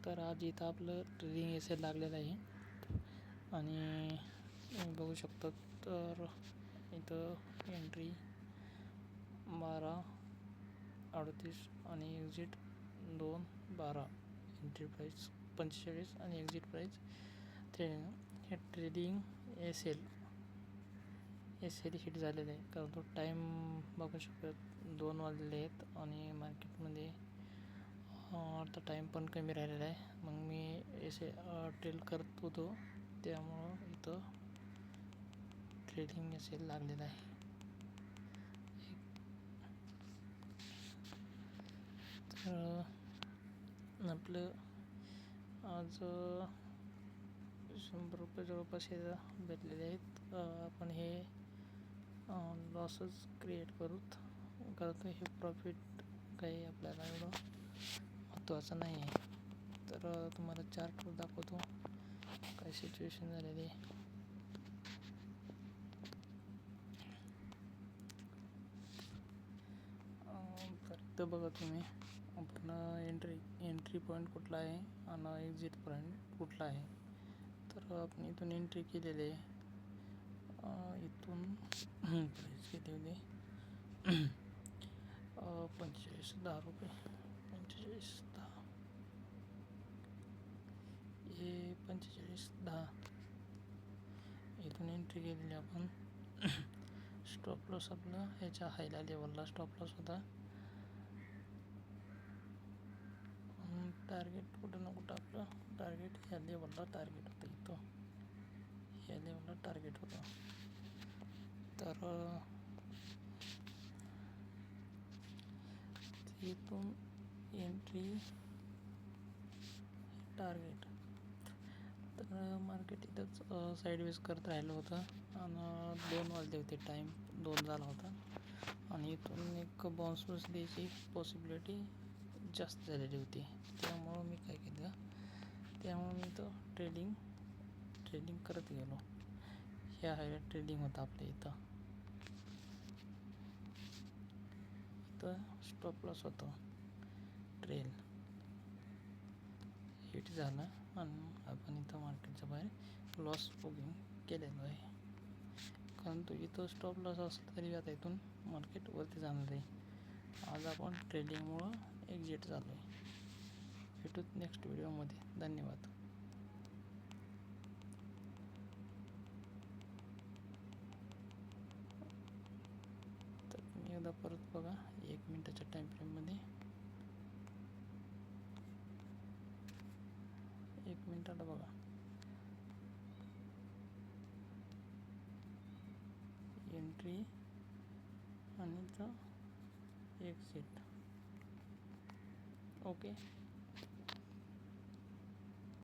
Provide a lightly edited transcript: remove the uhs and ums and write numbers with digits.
तर आज इथं आपलं ट्रेडिंग एसेल लागलेलं आहे आणि बघू शकतो. तर इथं एंट्री 12:38 आणि एक्झिट 2:12. एंट्री प्राईस 45 आणि एक्झिट प्राईस 3. हे ट्रेडिंग एसेल हिट झालेलं आहे, कारण तो टाईम बघू शकतो 2 वाजलेले आहेत आणि मार्केटमध्ये आता टाईम पण कमी राहिलेला आहे. मग मी ट्रेल करत होतो, त्यामुळं इथं ट्रेडिंग एसेल लागलेलं आहे. तर आपलं आज 100 रुपये जवळपास हे भेटलेले आहेत. आपण हे लॉसच क्रिएट करतो. हे प्रॉफिट काही आपल्याला एवढं महत्त्वाचं नाही आहे. तर तुम्हाला चार्टवर दाखवतो काय सिच्युएशन झालेली आहे. तर इथं बघा तुम्ही, आपण एंट्री पॉईंट कुठला आहे आणि एक्झिट पॉईंट कुठला आहे. तर आपण इथून एंट्री केलेली आहे. इथून प्राईस किती होते 45.10 रुपये. 45.10 हे 45.10 इथून एंट्री केलेली आपण. स्टॉप लॉस आपला ह्याच्या हायला लेवलला स्टॉप लॉस होता. टार्गेट कुठं ना कुठं आपलं टार्गेट ह्या लेवलला टार्गेट होतं. इथं ह्या लेवलला टार्गेट होतं. तर इथून एंट्री टार्गेट. तर मार्केट इथंच साईडवेज करत राहिलं होतं आणि 2 वाजले होते, टाईम 2 झाला होता आणि इथून एक बाउन्स द्यायची पॉसिबिलिटी जास्त झालेली होती. त्यामुळं मी काय केलं, मी तो ट्रेडिंग करत गेलो. ह्या हायला ट्रेडिंग होतं आपल्या इथं स्टॉप लॉस होतं. ट्रेल हिट झालं आणि आपण इथं मार्केटच्या बाहेर लॉस बुकिंग केलेलं आहे. कारण तो इथं स्टॉप लॉस असला तरी आता इथून मार्केट वरती जाणार आहे. आज आपण ट्रेडिंगमुळं एक्झिट झालो आहे. भेटूत नेक्स्ट व्हिडिओमध्ये. धन्यवाद. तर तुम्ही एकदा परत बघा 1 मिनिटाच्या टाईम फ्रेममध्ये. 1 मिनिटाला बघा. एंट्री आणि एक्झिट. ओके.